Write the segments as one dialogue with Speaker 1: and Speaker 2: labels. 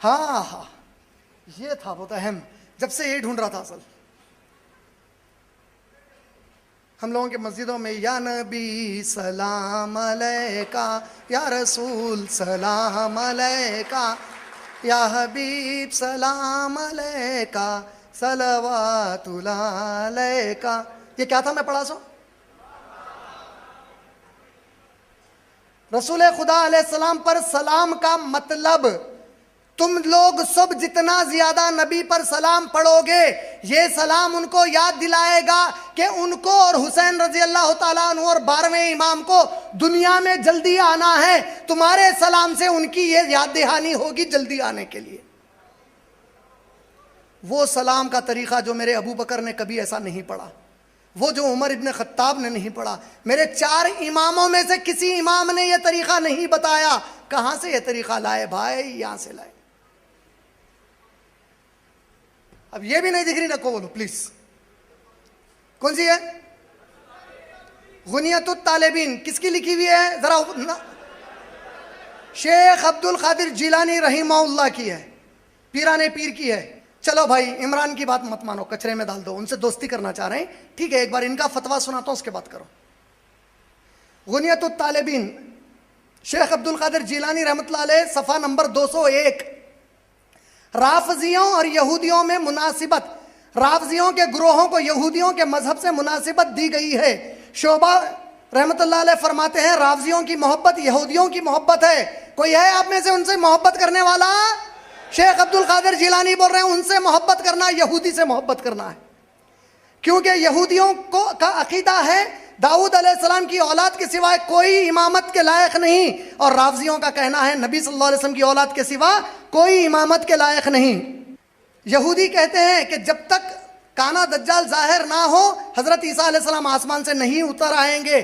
Speaker 1: हाँ हाँ, ये था बहुत अहम, जब से यही ढूंढ रहा था असल। हम लोगों के मस्जिदों में या नबी सलाम अलैका, या रसूल सलाम अलैका, या हबीब सलाम अलैका, सलवातुल्लाह अलैका। ये क्या था मैं पढ़ा सो? रसूल खुदा अलैहिस्सलाम पर सलाम का मतलब, तुम लोग सब जितना ज्यादा नबी पर सलाम पढ़ोगे, ये सलाम उनको याद दिलाएगा कि उनको और हुसैन रजी अल्लाह ताला अन्हु और 12वें इमाम को दुनिया में जल्दी आना है। तुम्हारे सलाम से उनकी ये याद दहानी होगी जल्दी आने के लिए। वो सलाम का तरीका जो मेरे अबू बकर ने कभी ऐसा नहीं पढ़ा, वो जो उमर इब्न खत्ताब ने नहीं पढ़ा, मेरे 4 इमामों में से किसी इमाम ने यह तरीका नहीं बताया। कहां से यह तरीका लाए भाई? यहां से लाए। अब ये भी नहीं दिख रही, नको बोलो प्लीज। कौन सी है? गुनियतुत तालिबीन किसकी लिखी हुई है जरा? शेख अब्दुल कादिर जिलानी रहीमहुल्लाह की है, पीराने पीर की है। चलो भाई, इमरान की बात मत मानो, कचरे में डाल दो, उनसे दोस्ती करना चाह रहे हैं, ठीक है, एक बार इनका फतवा सुनाता हूं, उसके बाद करो। गुनियतुत तालिबीन, शेख अब्दुल कादिर जिलानी रहमतुल्लाह अलैह, सफ़ा नंबर 201। राफजियों और यहूदियों में मुनासिबत, राफजियों के ग्रोहों को यहूदियों के मजहब से मुनासिबत दी गई है। शोभा रहमतुल्लाह अलैह फरमाते हैं, राफजियों की मोहब्बत यहूदियों की मोहब्बत है। कोई है आप में से उनसे मोहब्बत करने वाला? शेख अब्दुल कादिर जिलानी बोल रहे हैं, उनसे मोहब्बत करना यहूदी से मोहब्बत करना है, क्योंकि यहूदियों को का अकीदा है दाऊद अलैहिस्सलाम की औलाद के सिवाय कोई इमामत के लायक नहीं, और राफजियों का कहना है नबी सल्लल्लाहु अलैहि वसल्लम की औलाद के सिवा कोई इमामत के लायक नहीं। यहूदी कहते हैं कि जब तक काना दज्जाल जाहिर ना हो, हजरत ईसा अलैहिस्सलाम आसमान से नहीं उतर आएंगे।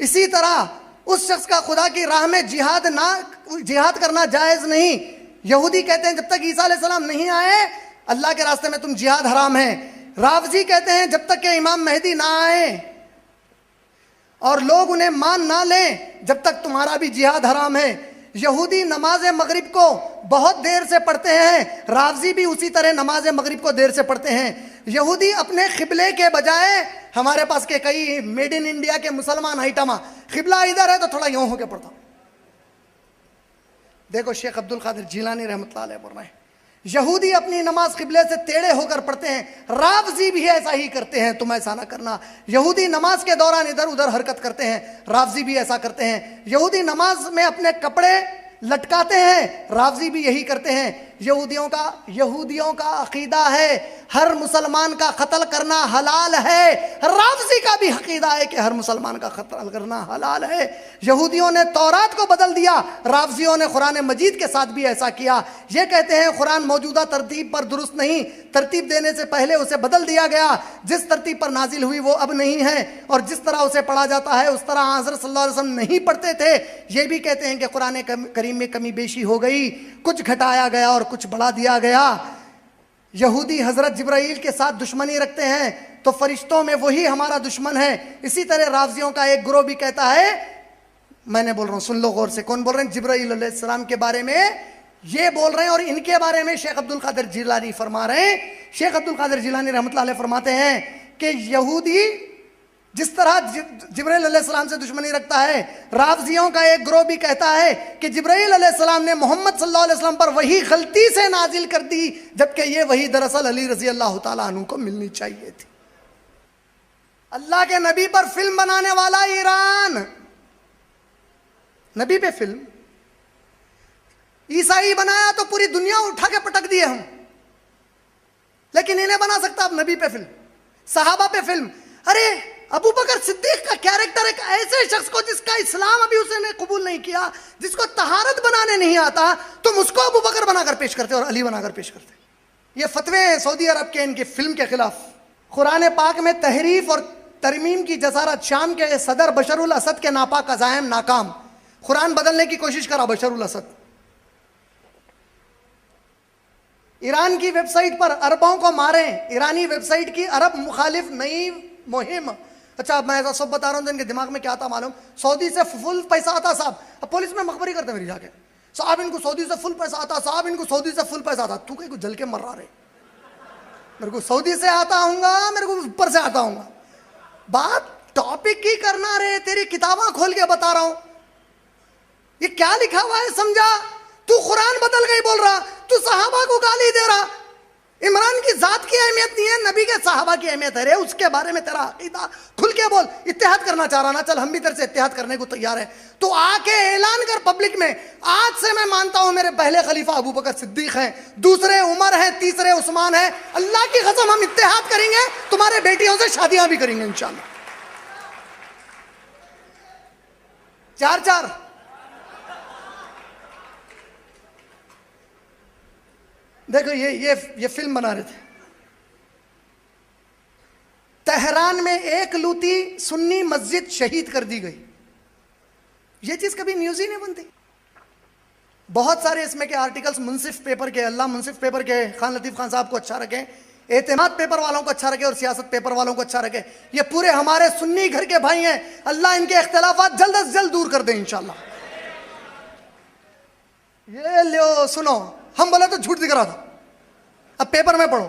Speaker 1: इसी तरह उस शख्स का खुदा की राह में जिहाद करना जायज नहीं। यहूदी कहते हैं जब तक ईसा अलैहिस्सलाम नहीं आए अल्लाह के रास्ते में तुम जिहाद हराम है। राफजी कहते हैं जब तक के इमाम मेहदी ना आए और लोग उन्हें मान ना लें, जब तक तुम्हारा भी जिहाद हराम है। यहूदी नमाज मगरिब को बहुत देर से पढ़ते हैं, राफजी भी उसी तरह नमाज मगरिब को देर से पढ़ते हैं। यहूदी अपने क़िबले के बजाय, हमारे पास के कई मेड इन इंडिया के मुसलमान आइटमा, क़िबला इधर है तो थोड़ा यूं होके पढ़ता। देखो शेख अब्दुल कादिर जिलानी रहमतुल्लाह अलैह बोल रहे हैं, यहूदी अपनी नमाज क़िबले से टेढ़े होकर पढ़ते हैं, राफजी भी ऐसा ही करते हैं, तुम ऐसा ना करना। यहूदी नमाज के दौरान इधर उधर हरकत करते हैं, राफजी भी ऐसा करते हैं। यहूदी नमाज में अपने कपड़े लटकाते हैं, राफजी भी यही करते हैं। यहूदियों का अकीदा है हर मुसलमान का कत्ल करना हलाल है, राफजी का भी अकीदा है कि हर मुसलमान का कत्ल करना हलाल है। यहूदियों ने तौरात को बदल दिया, राफजियों ने कुरान मजीद के साथ भी ऐसा किया। ये कहते हैं कुरान मौजूदा तरतीब पर दुरुस्त नहीं, तरतीब देने से पहले उसे बदल दिया गया, जिस तरतीब पर नाजिल हुई वो अब नहीं है, और जिस तरह उसे पढ़ा जाता है उस तरह हज़रत सल्लल्लाहु अलैहि वसल्लम नहीं पढ़ते थे। ये भी कहते हैं कि कुरान करीम में कमी बेशी हो गई, कुछ घटाया गया और कुछ बढ़ा दिया गया। यहूदी हजरत जिब्राइल के साथ दुश्मनी रखते हैं, तो फरिश्तों में वही हमारा दुश्मन है। इसी तरह राफजियों का एक ग्रोह भी कहता है, मैंने बोल रहा हूं सुन लो गौर से, कौन बोल रहे हैं? जिब्राइल अलैहिस्सलाम के बारे में ये बोल रहे हैं, और इनके बारे में शेख अब्दुल कादिर जिलानी फरमा रहे हैं। शेख अब्दुल कादिर जिलानी रहमतुल्लाह अलैह फरमाते हैं कि यहूदी जिस तरह जिब्राइल अलैहिस्सलाम से दुश्मनी रखता है, राफजियों का एक ग्रोह भी कहता है कि जिब्राइल अलैहिस्सलाम ने मोहम्मद सल्लल्लाहु अलैहि वसल्लम पर वही गलती से नाजिल कर दी, जबकि ये वही दरअसल अली रजी अल्लाह ताला अन्हु को मिलनी चाहिए थी। अल्लाह के नबी पर फिल्म बनाने वाला ईरान, नबी पे फिल्म, ईसाई बनाया तो पूरी दुनिया उठा के पटक दिए हम, लेकिन इन्हें बना सकता अब नबी पे फिल्म, सहाबा पे फिल्म। अरे अबू बकर सिद्दीक का कैरेक्टर एक ऐसे शख्स को जिसका इस्लाम अभी उसने कबूल नहीं किया, जिसको तहारत बनाने नहीं आता, तुम उसको अबू बकर बनाकर पेश करते और अली बनाकर पेश करते। ये फतवे हैं सऊदी अरब के इनके फिल्म के खिलाफ। कुरान पाक में तहरीफ और तरमीम की जसारत, शाम के सदर बशरुल असद के नापाक अज़ाइम नाकाम, कुरान बदलने की कोशिश करा बशरुल असद। ईरान की वेबसाइट पर अरबों को मारें, ईरानी वेबसाइट की अरब मुखालिफ नई मुहिम। अच्छा मैं ऐसा सब बता रहा हूँ, इनके दिमाग में क्या था मालूम, सऊदी से फुल पैसा आता साहब, अब पुलिस में मखबरी करते मेरी जाके, साहब इनको सऊदी से फुल पैसा आता, साहब इनको सऊदी से फुल पैसा आता। तू कहीं को जल के मर रहा रे, मेरे को सऊदी से आता हूँगा, मेरे को ऊपर से आता हूँगा। बात टॉपिक की करना रे, तेरी किताबें खोल के बता रहा हूं ये क्या लिखा हुआ है समझा। तू कुरान बदल गई बोल रहा, तू सहाबा को गाली दे रहा। इमरान की जात की अहमियत नहीं है, नबी के सहाबा की अहमियत है रे, उसके बारे में तेरा अकीदा खुल के बोल। इत्तेहाद करना चाह रहा ना, चल हम भी तेरे से इत्तेहाद करने को तैयार है। तो आके ऐलान कर पब्लिक में, आज से मैं मानता हूं मेरे पहले खलीफा अबू बकर सिद्दीक हैं, दूसरे उमर हैं, तीसरे उस्मान हैं। अल्लाह की कसम हम इत्तेहाद करेंगे, तुम्हारे बेटियों से शादियां भी करेंगे इंशाल्लाह। चार चार देखो ये फिल्म बना रहे थे। तेहरान में एक लूती सुन्नी मस्जिद शहीद कर दी गई। ये चीज कभी न्यूज ही नहीं बनती। बहुत सारे इसमें के आर्टिकल्स मुंसिफ पेपर के, अल्लाह मुंसिफ पेपर के खान लतीफ खान साहब को अच्छा रखे, एतमाद पेपर वालों को अच्छा रखे और सियासत पेपर वालों को अच्छा रखे। ये पूरे हमारे सुन्नी घर के भाई हैं, अल्लाह इनके इख्तिलाफात जल्द से जल्द दूर कर दे इंशाल्लाह। ये लो सुनो, हम बोले तो झूठ दिख रहा था, अब पेपर में पढ़ो।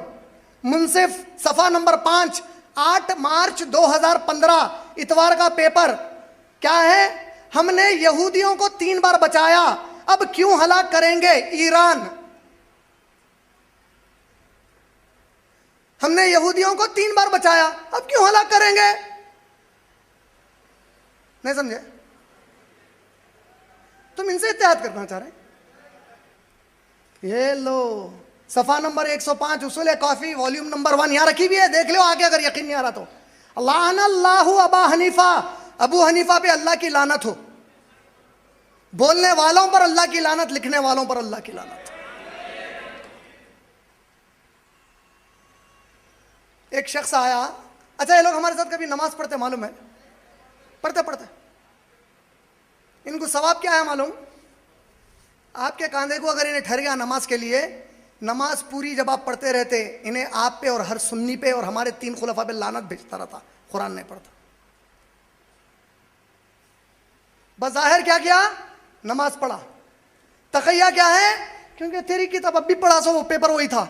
Speaker 1: मुंसिफ सफा नंबर 5, 8 मार्च 2015 इतवार का पेपर। क्या है? हमने यहूदियों को 3 बार बचाया, अब क्यों हलाक करेंगे ईरान। हमने यहूदियों को 3 बार बचाया, अब क्यों हलाक करेंगे। नहीं समझे? तुम इनसे इत्तेहाद करना चाह रहे हैं। ये लो सफा नंबर 105 उसूल काफी वॉल्यूम नंबर 1 यहां रखी हुई है, देख लो आगे अगर यकीन नहीं आ रहा तो। लानल्लाहु अबा हनीफा, अबू हनीफा पे अल्लाह की लानत हो। बोलने वालों पर अल्लाह की लानत, लिखने वालों पर अल्लाह की लानत। एक शख्स आया, अच्छा ये लोग हमारे साथ कभी नमाज पढ़ते मालूम है? पढ़ते पढ़ते इनको सवाब क्या है मालूम? आपके कांधे को अगर इन्हें ठहर गया नमाज के लिए, नमाज पूरी जब आप पढ़ते रहते, इन्हें आप पे और हर सुन्नी पे और हमारे 3 खुलफा पे लानत भेजता रहता, कुरान नहीं पढ़ता। बज़ाहिर क्या किया? नमाज पढ़ा। तक़िया क्या है? क्योंकि तेरी किताब अब भी पढ़ा सो वो पेपर वही था।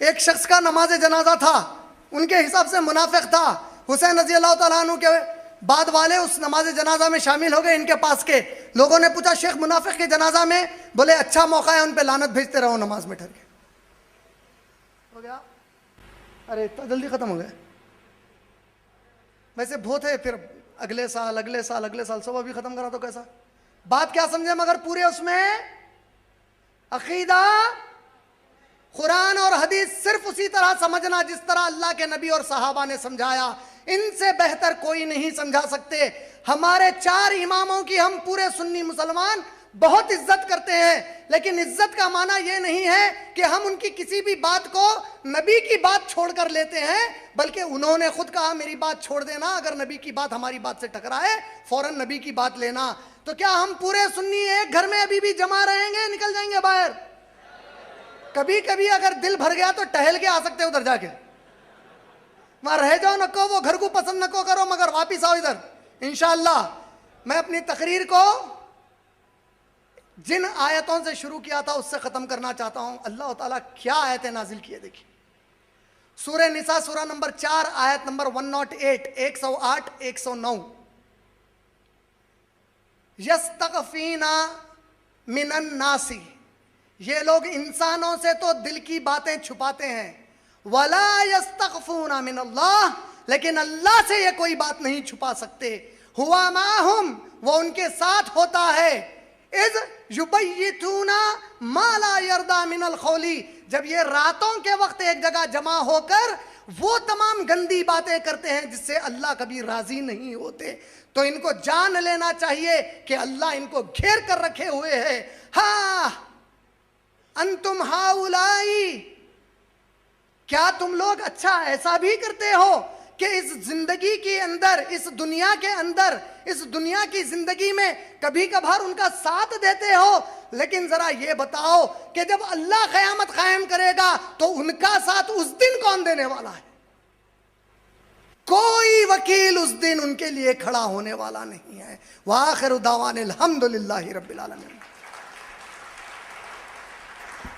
Speaker 1: एक शख्स का नमाज जनाजा था, उनके हिसाब से मुनाफिक था। हुसैन रज़ी अल्लाह तआला अन्हु के बाद वाले उस नमाज जनाजा में शामिल हो गए। इनके पास के लोगों ने पूछा शेख मुनाफिक के जनाजा में, बोले अच्छा मौका है, उन पे लानत भेजते रहो नमाज में ठहर के। हो गया? अरे इतना जल्दी खत्म हो गया। वैसे बहुत है, फिर अगले साल अगले साल अगले साल सब अभी खत्म करा तो कैसा। बात क्या समझे मगर पूरे उसमें अकीदा कुरान और हदीस सिर्फ उसी तरह समझना जिस तरह अल्लाह के नबी और सहाबा ने समझाया। इनसे बेहतर कोई नहीं समझा सकते। हमारे 4 इमामों की हम पूरे सुन्नी मुसलमान बहुत इज्जत करते हैं, लेकिन इज्जत का माना यह नहीं है कि हम उनकी किसी भी बात को नबी की बात छोड़कर लेते हैं, बल्कि उन्होंने खुद कहा मेरी बात छोड़ देना, अगर नबी की बात हमारी बात से टकराए फौरन नबी की बात लेना। तो क्या हम पूरे सुन्नी एक घर में अभी भी जमा रहेंगे, निकल जाएंगे बाहर? कभी कभी अगर दिल भर गया तो टहल के आ सकते उधर जाके, वहां रह जाओ, नको वो घर को पसंद नको करो, मगर वापिस आओ इधर इंशाअल्लाह। मैं अपनी तकरीर को जिन आयतों से शुरू किया था उससे खत्म करना चाहता हूं। अल्लाह ताला क्या आयतें नाजिल किए देखिए। सूरह निसा सूरह नंबर 4 आयत नंबर 108, 108, 109। यस्तगफीना मिनन नासी, ये लोग इंसानों से तो दिल की बातें छुपाते हैं। वला यस्तगफूना मिनल्लाह, लेकिन अल्लाह से ये कोई बात नहीं छुपा सकते। हुआ माहुम, वो उनके साथ होता है। इज युबय्यितूना मा ला यर्दा मिनल खौली, जब ये रातों के वक्त एक जगह जमा होकर वो तमाम गंदी बातें करते हैं जिससे अल्लाह कभी राजी नहीं होते। तो इनको जान लेना चाहिए कि अल्लाह इनको घेर कर रखे हुए है। हाँ अंतुम हाउलाई, क्या तुम लोग अच्छा ऐसा भी करते हो कि इस जिंदगी के अंदर, इस दुनिया के अंदर, इस दुनिया की जिंदगी में कभी कभार उनका साथ देते हो, लेकिन जरा ये बताओ कि जब अल्लाह क़यामत कायम करेगा तो उनका साथ उस दिन कौन देने वाला है? कोई वकील उस दिन उनके लिए खड़ा होने वाला नहीं है। व आखिरु दावानिल हम्दुलिल्लाहि रब्बिल आलमीन।